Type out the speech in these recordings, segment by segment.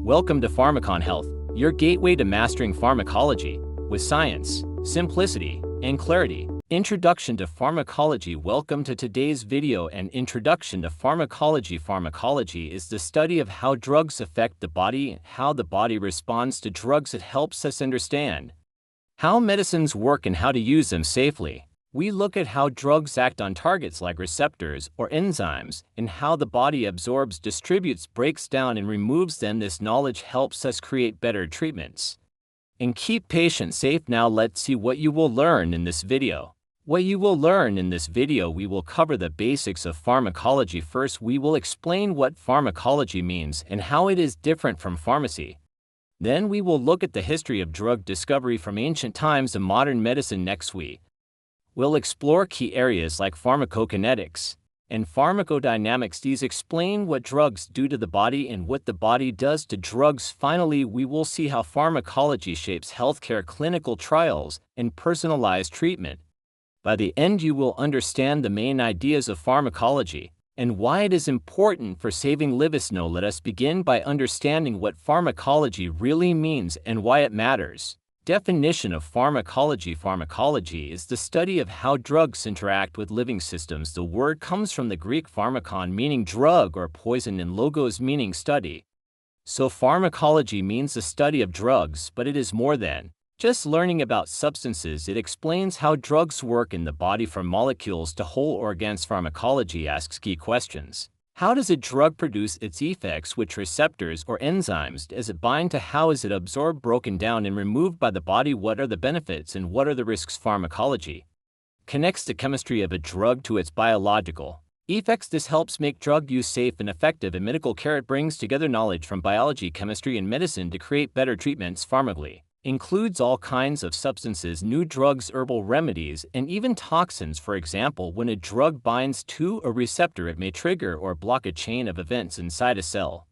Welcome to PharmaconHealth, your gateway to mastering pharmacology with science, simplicity, and clarity. Introduction to Pharmacology. Welcome to today's video and Introduction to Pharmacology. Pharmacology is the study of how drugs affect the body and how the body responds to drugs. It helps us understand how medicines work and how to use them safely. We look at how drugs act on targets like receptors or enzymes and how the body absorbs, distributes, breaks down, and removes them. This knowledge helps us create better treatments and keep patients safe. Now let's see what you will learn in this video. What you will learn in this video, we will cover the basics of pharmacology. First, we will explain what pharmacology means and how it is different from pharmacy. Then we will look at the history of drug discovery from ancient times to modern medicine. Next, we'll explore key areas like pharmacokinetics and pharmacodynamics. These explain what drugs do to the body and what the body does to drugs. Finally, we will see how pharmacology shapes healthcare, clinical trials, and personalized treatment. By the end, you will understand the main ideas of pharmacology and why it is important for saving lives. Now, let us begin by understanding what pharmacology really means and why it matters. Definition of pharmacology. Pharmacology is the study of how drugs interact with living systems. The word comes from the Greek pharmakon, meaning drug or poison, and logos, meaning study. So pharmacology means the study of drugs, but it is more than just learning about substances. It explains how drugs work in the body, from molecules to whole organs. Pharmacology asks key questions. How does a drug produce its effects? Which receptors or enzymes does it bind to? How is it absorbed, broken down, and removed by the body? What are the benefits and what are the risks? Pharmacology connects the chemistry of a drug to its biological effects. This helps make drug use safe and effective in medical care. It brings together knowledge from biology, chemistry, and medicine to create better treatments. Pharmacology includes all kinds of substances, new drugs, herbal remedies, and even toxins. For example, when a drug binds to a receptor, it may trigger or block a chain of events inside a cell.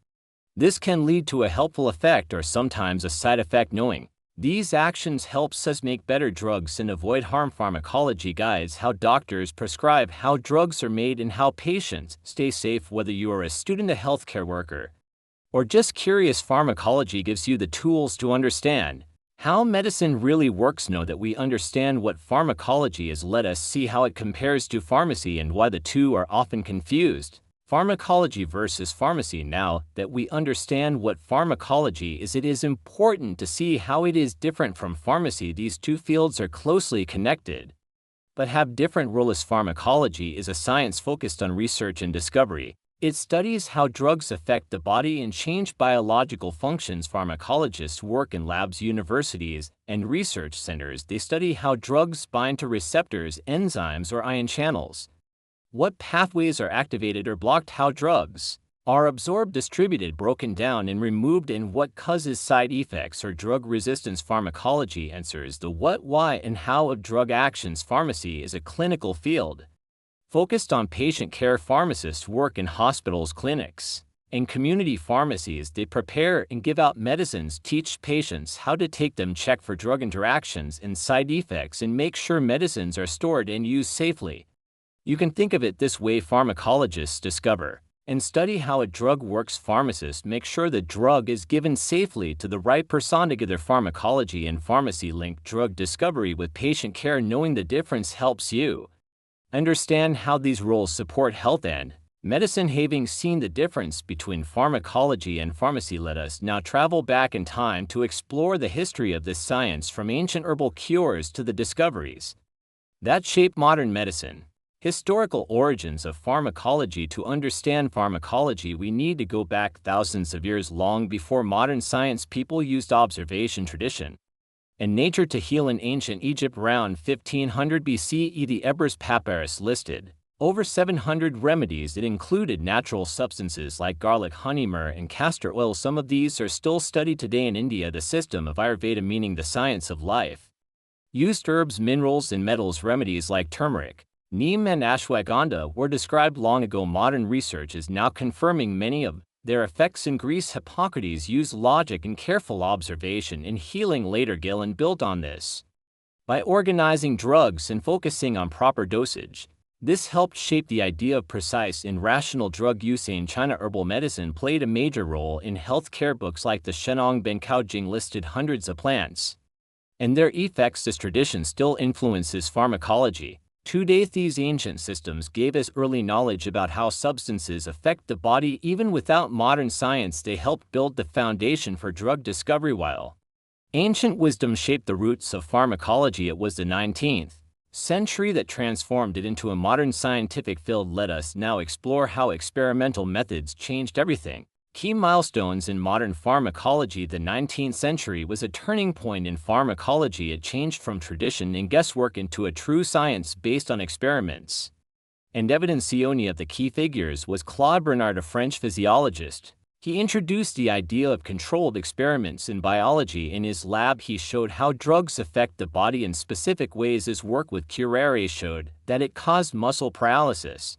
This can lead to a helpful effect or sometimes a side effect. Knowing these actions helps us make better drugs and avoid harm. Pharmacology guides how doctors prescribe, how drugs are made, and how patients stay safe. Whether you are a student, a healthcare worker, or just curious, pharmacology gives you the tools to understand how medicine really works. Know that we understand what pharmacology is. Let us see how it compares to pharmacy and why the two are often confused. Pharmacology versus pharmacy. Now that we understand what pharmacology is, it is important to see how it is different from pharmacy. These two fields are closely connected, but have different roles. Pharmacology is a science focused on research and discovery. It studies how drugs affect the body and change biological functions. Pharmacologists work in labs, universities, and research centers. They study how drugs bind to receptors, enzymes, or ion channels, what pathways are activated or blocked, how drugs are absorbed, distributed, broken down, and removed, and what causes side effects or drug resistance. Pharmacology answers the what, why, and how of drug actions. Pharmacy is a clinical field focused on patient care. Pharmacists work in hospitals, clinics, and community pharmacies. They prepare and give out medicines, teach patients how to take them, check for drug interactions and side effects, and make sure medicines are stored and used safely. You can think of it this way: pharmacologists discover and study how a drug works. Pharmacists make sure the drug is given safely to the right person. Together, pharmacology and pharmacy link drug discovery with patient care. Knowing the difference helps you understand how these roles support health and medicine. Having seen the difference between pharmacology and pharmacy, let us now travel back in time to explore the history of this science, from ancient herbal cures to the discoveries that shape modern medicine. Historical origins of pharmacology. To understand pharmacology, we need to go back thousands of years. Long before modern science, people used observation, tradition, and nature to heal. In ancient Egypt, around 1500 BCE, the Ebers Papyrus listed over 700 remedies. It included natural substances like garlic, honey, myrrh, and castor oil. Some of these are still studied today in India. The system of Ayurveda, meaning the science of life, used herbs, minerals, and metals. Remedies like turmeric, neem, and ashwagandha were described long ago. Modern research is now confirming many of their effects. In Greece, Hippocrates used logic and careful observation in healing. Later, Galen built on this by organizing drugs and focusing on proper dosage. This helped shape the idea of precise and rational drug use. In China, herbal medicine played a major role in healthcare. Books like the Shenong Benkaojing listed hundreds of plants and their effects. This tradition still influences pharmacology. Today, these ancient systems gave us early knowledge about how substances affect the body. Even without modern science, they helped build the foundation for drug discovery. While ancient wisdom shaped the roots of pharmacology, it was the 19th century that transformed it into a modern scientific field. Let us now explore how experimental methods changed everything. Key milestones in modern pharmacology. The 19th century was a turning point in pharmacology. It changed from tradition and guesswork into a true science based on experiments and evidence. One of the key figures was Claude Bernard, a French physiologist. He introduced the idea of controlled experiments in biology. In his lab, he showed how drugs affect the body in specific ways. His work with curare showed that it caused muscle paralysis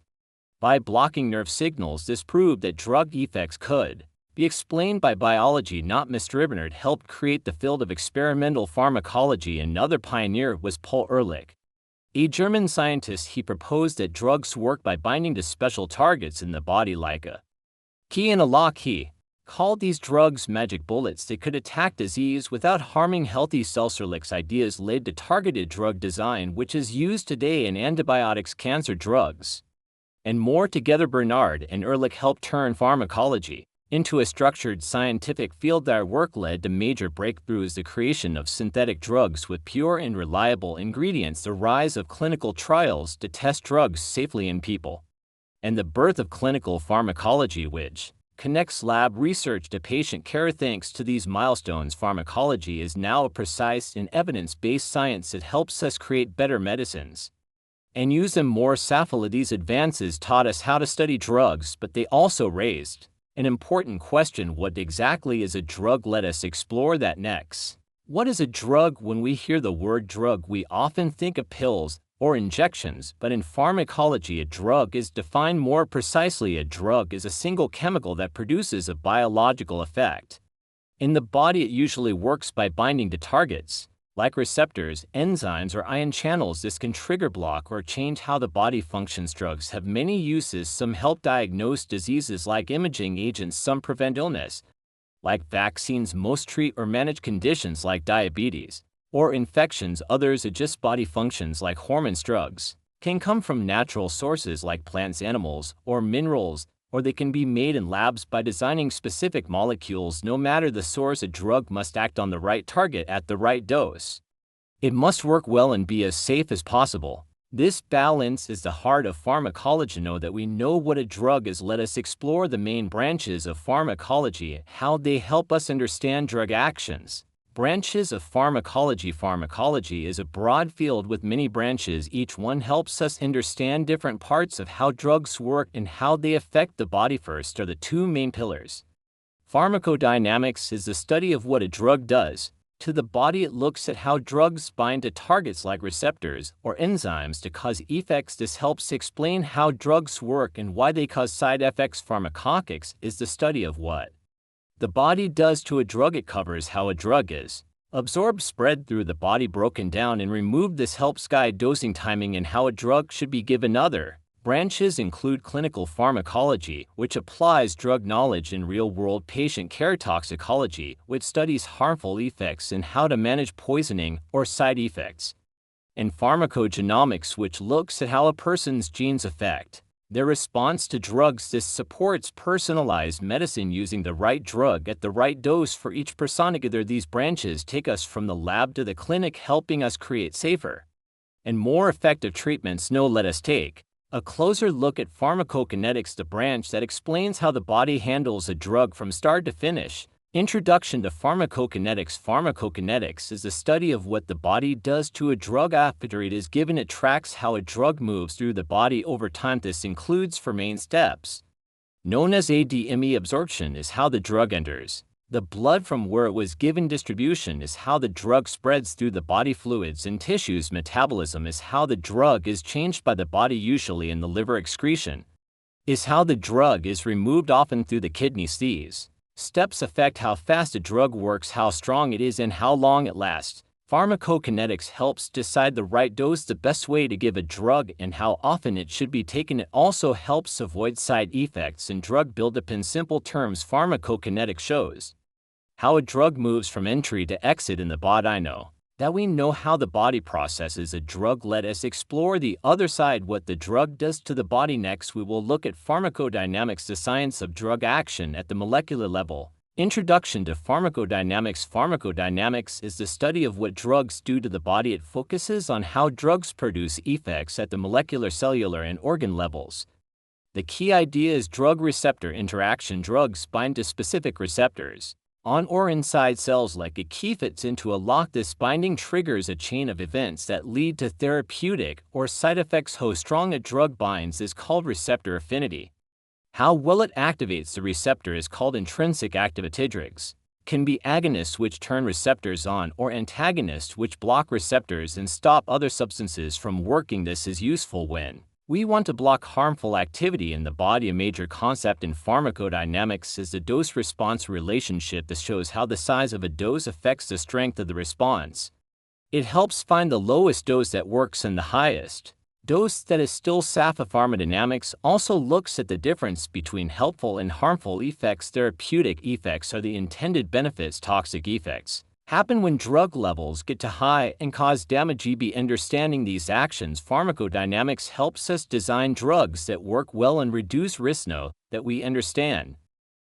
by blocking nerve signals. This proved that drug effects could be explained by biology, not Mr. Bernard helped create the field of experimental pharmacology. Another pioneer was Paul Ehrlich, a German scientist. He proposed that drugs work by binding to special targets in the body like a key in a lock. He called these drugs magic bullets. They could attack disease without harming healthy cells. Ehrlich's ideas led to targeted drug design, which is used today in antibiotics, cancer drugs, and more. Together, Bernard and Ehrlich helped turn pharmacology into a structured scientific field. Their work led to major breakthroughs: the creation of synthetic drugs with pure and reliable ingredients, the rise of clinical trials to test drugs safely in people, and the birth of clinical pharmacology, which connects lab research to patient care. Thanks to these milestones, pharmacology is now a precise and evidence-based science. It helps us create better medicines and use them more safely. These advances taught us how to study drugs, but they also raised an important question: what exactly is a drug? Let us explore that next. What is a drug? When we hear the word drug, we often think of pills or injections, but in pharmacology, a drug is defined more precisely. A drug is a single chemical that produces a biological effect in the body. It usually works by binding to targets like receptors, enzymes, or ion channels. This can trigger, block, or change how the body functions. Drugs have many uses. Some help diagnose diseases like imaging agents. Some prevent illness, like vaccines. Most treat or manage conditions like diabetes or infections. Others adjust body functions like hormones. Drugs can come from natural sources like plants, animals, or minerals, or they can be made in labs by designing specific molecules. No matter the source, a drug must act on the right target at the right dose. It must work well and be as safe as possible. This balance is the heart of pharmacology. Know that we know what a drug is. Let us explore the main branches of pharmacology, how they help us understand drug actions. Branches of pharmacology. Pharmacology is a broad field with many branches. Each one helps us understand different parts of how drugs work and how they affect the body. First are the two main pillars. Pharmacodynamics is the study of what a drug does to the body. It looks at how drugs bind to targets like receptors or enzymes to cause effects. This helps explain how drugs work and why they cause side effects. Pharmacokinetics is the study of what the body does to a drug. It covers how a drug is absorbed, spread through the body, broken down, and removed. This helps guide dosing, timing, and how a drug should be given. Other branches include clinical pharmacology, which applies drug knowledge in real-world patient care; toxicology, which studies harmful effects and how to manage poisoning or side effects; and pharmacogenomics, which looks at how a person's genes affect their response to drugs. This supports personalized medicine, using the right drug at the right dose for each person. Together, these branches take us from the lab to the clinic, helping us create safer and more effective treatments. Now let us take a closer look at pharmacokinetics, the branch that explains how the body handles a drug from start to finish. Introduction to Pharmacokinetics. Pharmacokinetics is the study of what the body does to a drug after it is given. It tracks how a drug moves through the body over time. This includes four main steps, known as ADME. Absorption is how the drug enters the blood from where it was given. Distribution is how the drug spreads through the body fluids and tissues. Metabolism is how the drug is changed by the body, usually in the liver. Excretion is how the drug is removed, often through the kidneys. These steps affect how fast a drug works, how strong it is, and how long it lasts. Pharmacokinetics helps decide the right dose, the best way to give a drug, and how often it should be taken. It also helps avoid side effects and drug buildup. In simple terms, pharmacokinetics shows how a drug moves from entry to exit in the body. Now that we know how the body processes a drug, let us explore the other side, what the drug does to the body. Next, we will look at pharmacodynamics, the science of drug action at the molecular level. Introduction to Pharmacodynamics. Pharmacodynamics is the study of what drugs do to the body. It focuses on how drugs produce effects at the molecular, cellular, and organ levels. The key idea is drug-receptor interaction. Drugs bind to specific receptors on or inside cells. Like a key fits into a lock, this binding triggers a chain of events that lead to therapeutic or side effects. How strong a drug binds is called receptor affinity. How well it activates the receptor is called intrinsic activity. Drugs can be agonists, which turn receptors on, or antagonists, which block receptors and stop other substances from working. This is useful when we want to block harmful activity in the body. A major concept in pharmacodynamics is the dose-response relationship. This shows how the size of a dose affects the strength of the response. It helps find the lowest dose that works and the highest dose that is still safe. Pharmacodynamics also looks at the difference between helpful and harmful effects. Therapeutic effects are the intended benefits. Toxic effects happen when drug levels get too high and cause damage. Understanding these actions, pharmacodynamics helps us design drugs that work well and reduce risk. Now that we understand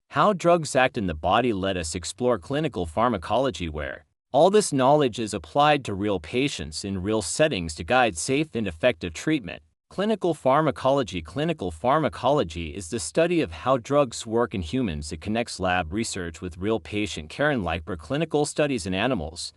how drugs act in the body, let us explore clinical pharmacology, where all this knowledge is applied to real patients in real settings to guide safe and effective treatment. Clinical pharmacology. Clinical pharmacology is the study of how drugs work in humans. It connects lab research with real patient care, unlike preclinical studies in animals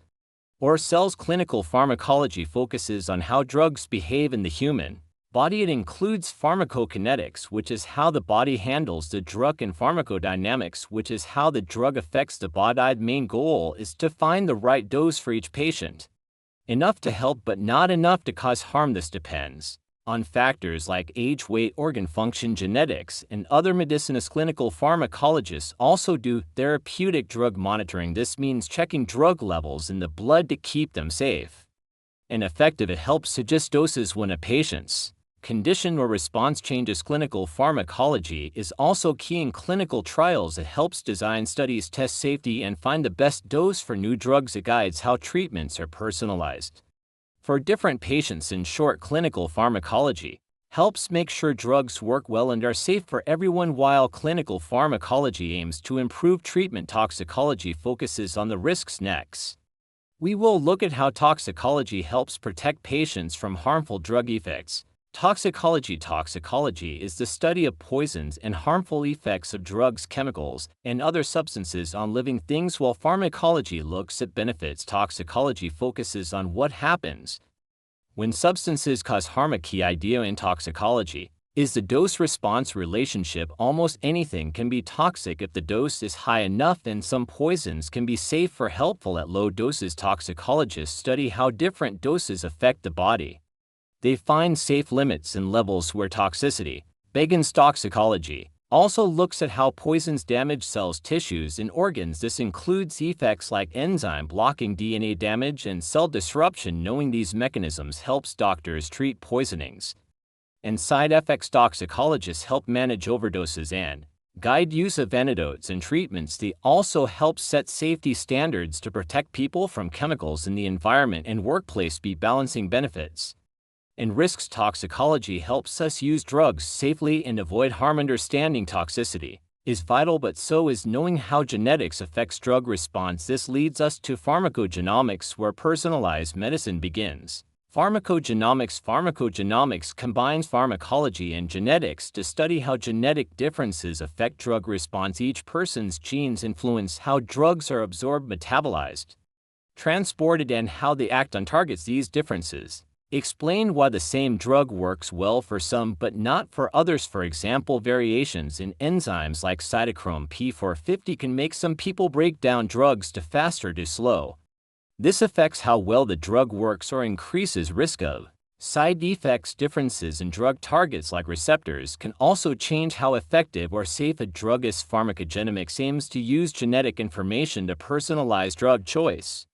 or cells. Clinical pharmacology focuses on how drugs behave in the human body. It includes pharmacokinetics, which is how the body handles the drug, and pharmacodynamics, which is how the drug affects the body. The main goal is to find the right dose for each patient, enough to help but not enough to cause harm. This depends on factors like age, weight, organ function, genetics, and other medicines. Clinical pharmacologists also do therapeutic drug monitoring. This means checking drug levels in the blood to keep them safe and effective. It helps suggest doses when a patient's condition or response changes. Clinical pharmacology is also key in clinical trials. It helps design studies, test safety, and find the best dose for new drugs. It guides how treatments are personalized for different patients. In short, clinical pharmacology helps make sure drugs work well and are safe for everyone, while clinical pharmacology aims to improve treatment. Toxicology focuses on the risks. Next, we will look at how toxicology helps protect patients from harmful drug effects. Toxicology. Toxicology is the study of poisons and harmful effects of drugs, chemicals, and other substances on living things, while pharmacology looks at benefits. Toxicology focuses on what happens when substances cause harm. A key idea in toxicology is the dose-response relationship. Almost anything can be toxic if the dose is high enough, and some poisons can be safe or helpful at low doses. Toxicologists study how different doses affect the body. They find safe limits and levels where toxicity begins. Toxicology also looks at how poisons damage cells, tissues, and organs. This includes effects like enzyme blocking, DNA damage, and cell disruption. Knowing these mechanisms helps doctors treat poisonings and side effects. Toxicologists help manage overdoses and guide use of antidotes and treatments. They also help set safety standards to protect people from chemicals in the environment and workplace. Balancing benefits and risks. Toxicology helps us use drugs safely and avoid harm. Understanding toxicity is vital, but so is knowing how genetics affects drug response. This leads us to pharmacogenomics, where personalized medicine begins. Pharmacogenomics. Pharmacogenomics combines pharmacology and genetics to study how genetic differences affect drug response. Each person's genes influence how drugs are absorbed, metabolized, transported, and how they act on targets. These differences explain why the same drug works well for some but not for others. For example, variations in enzymes like cytochrome P450 can make some people break down drugs too fast or too slow. This affects how well the drug works or increases risk of side effects. Differences in drug targets like receptors can also change how effective or safe a drug is. Pharmacogenomics aims to use genetic information to personalize drug choice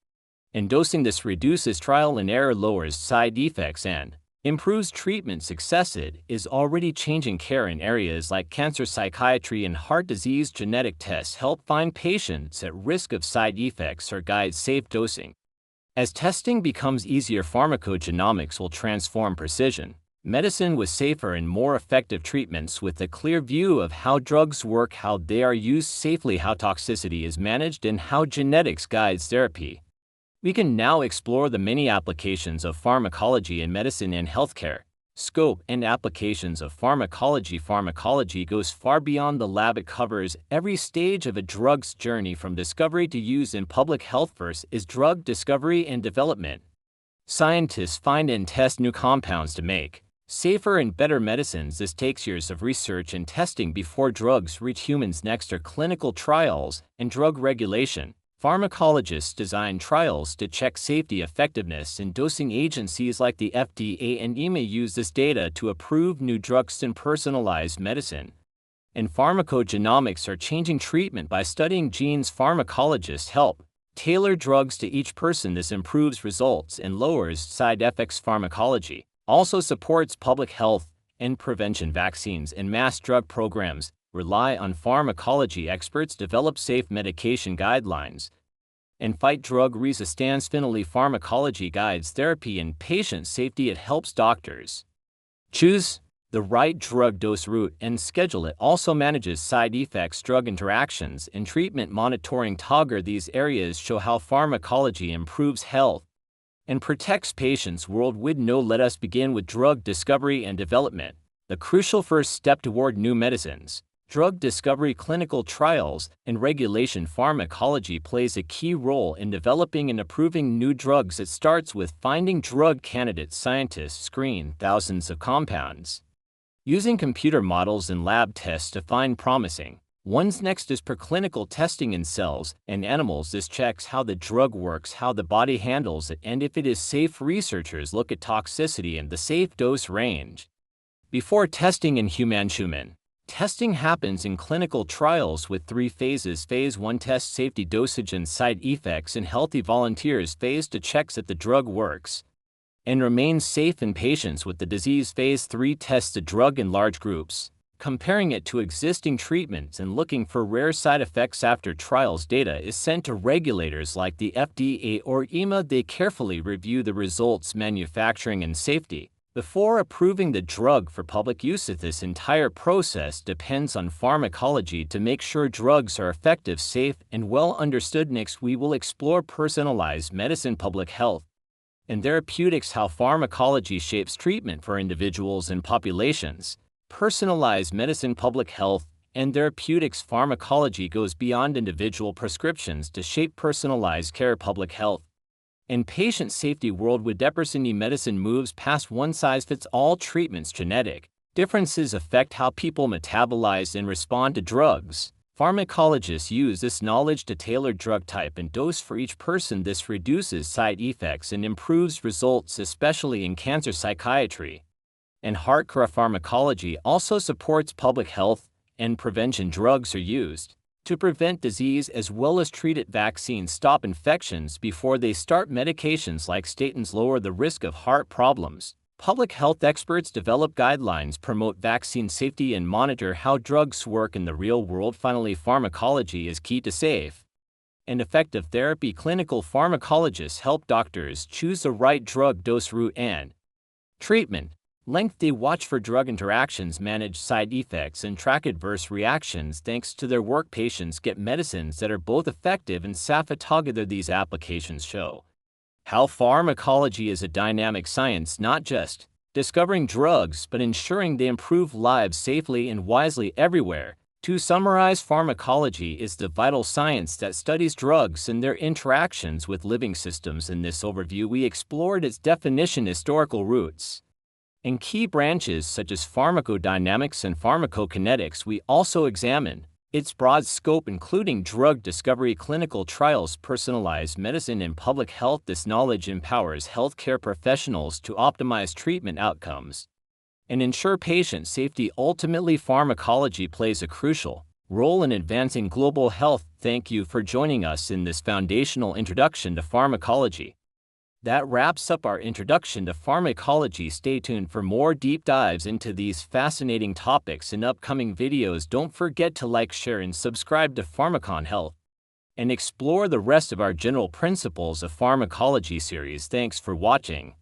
And dosing this reduces trial and error, lowers side effects, and improves treatment success. It is already changing care in areas like cancer, psychiatry, and heart disease. Genetic tests help find patients at risk of side effects or guide safe dosing. As testing becomes easier, pharmacogenomics will transform precision medicine with safer and more effective treatments, with a clear view of how drugs work, how they are used safely, how toxicity is managed, and how genetics guides therapy. We can now explore the many applications of pharmacology in medicine and healthcare. Scope and applications of pharmacology. Pharmacology goes far beyond the lab. It covers every stage of a drug's journey from discovery to use in public health. First is drug discovery and development. Scientists find and test new compounds to make safer and better medicines. This takes years of research and testing before drugs reach humans. Next are clinical trials and drug regulation. Pharmacologists design trials to check safety, effectiveness, and dosing. Agencies like the FDA and EMA use this data to approve new drugs and personalized medicine. And pharmacogenomics are changing treatment by studying genes. Pharmacologists help tailor drugs to each person. This improves results and lowers side effects. Pharmacology also supports public health and prevention. Vaccines and mass drug programs rely on pharmacology. Experts develop safe medication guidelines and fight drug resistance. Finally, pharmacology guides therapy and patient safety. It helps doctors choose the right drug dose, route, and schedule. It also manages side effects, drug interactions, and treatment monitoring. Together, these areas show how pharmacology improves health and protects patients worldwide. Now let us begin with drug discovery and development, the crucial first step toward new medicines. Drug discovery, clinical trials, and regulation. Pharmacology plays a key role in developing and approving new drugs. It starts with finding drug candidates. Scientists screen thousands of compounds using computer models and lab tests to find promising ones. Next is preclinical testing in cells and animals. This checks how the drug works, how the body handles it, and if it is safe. Researchers look at toxicity and the safe dose range before testing in human. Testing happens in clinical trials with 3 phases. Phase 1 tests safety, dosage, and side effects in healthy volunteers. Phase 2 checks that the drug works and remains safe in patients with the disease. Phase 3 tests the drug in large groups, comparing it to existing treatments and looking for rare side effects. After trials, data is sent to regulators like the FDA or EMA. They carefully review the results, manufacturing, and safety before approving the drug for public use. This entire process depends on pharmacology to make sure drugs are effective, safe, and well understood. Next, we will explore personalized medicine, public health, and therapeutics, how pharmacology shapes treatment for individuals and populations. Personalized medicine, public health, and therapeutics. Pharmacology goes beyond individual prescriptions to shape personalized care, public health, and patient safety. Worldwide, medicine moves past one-size-fits-all treatments. Genetic differences affect how people metabolize and respond to drugs. Pharmacologists use this knowledge to tailor drug type and dose for each person. This reduces side effects and improves results, especially in cancer, psychiatry, and heart care. Pharmacology also supports public health and prevention. Drugs are used to prevent disease as well as treat it. Vaccines stop infections before they start. Medications like statins lower the risk of heart problems. Public health experts develop guidelines, promote vaccine safety, and monitor how drugs work in the real world. Finally, pharmacology is key to safe and effective therapy. Clinical pharmacologists help doctors choose the right drug dose, route, and treatment length. They watch for drug interactions, manage side effects, and track adverse reactions. Thanks to their work, patients get medicines that are both effective and safe. Together, these applications show how pharmacology is a dynamic science, not just discovering drugs, but ensuring they improve lives safely and wisely everywhere. To summarize, pharmacology is the vital science that studies drugs and their interactions with living systems. In this overview, we explored its definition, historical roots, and key branches such as pharmacodynamics and pharmacokinetics. We also examine its broad scope, including drug discovery, clinical trials, personalized medicine, and public health. This knowledge empowers healthcare professionals to optimize treatment outcomes and ensure patient safety. Ultimately, pharmacology plays a crucial role in advancing global health. Thank you for joining us in this foundational introduction to pharmacology. That wraps up our introduction to pharmacology. Stay tuned for more deep dives into these fascinating topics in upcoming videos. Don't forget to like, share, and subscribe to PharmaconHealth and explore the rest of our general principles of pharmacology series. Thanks for watching.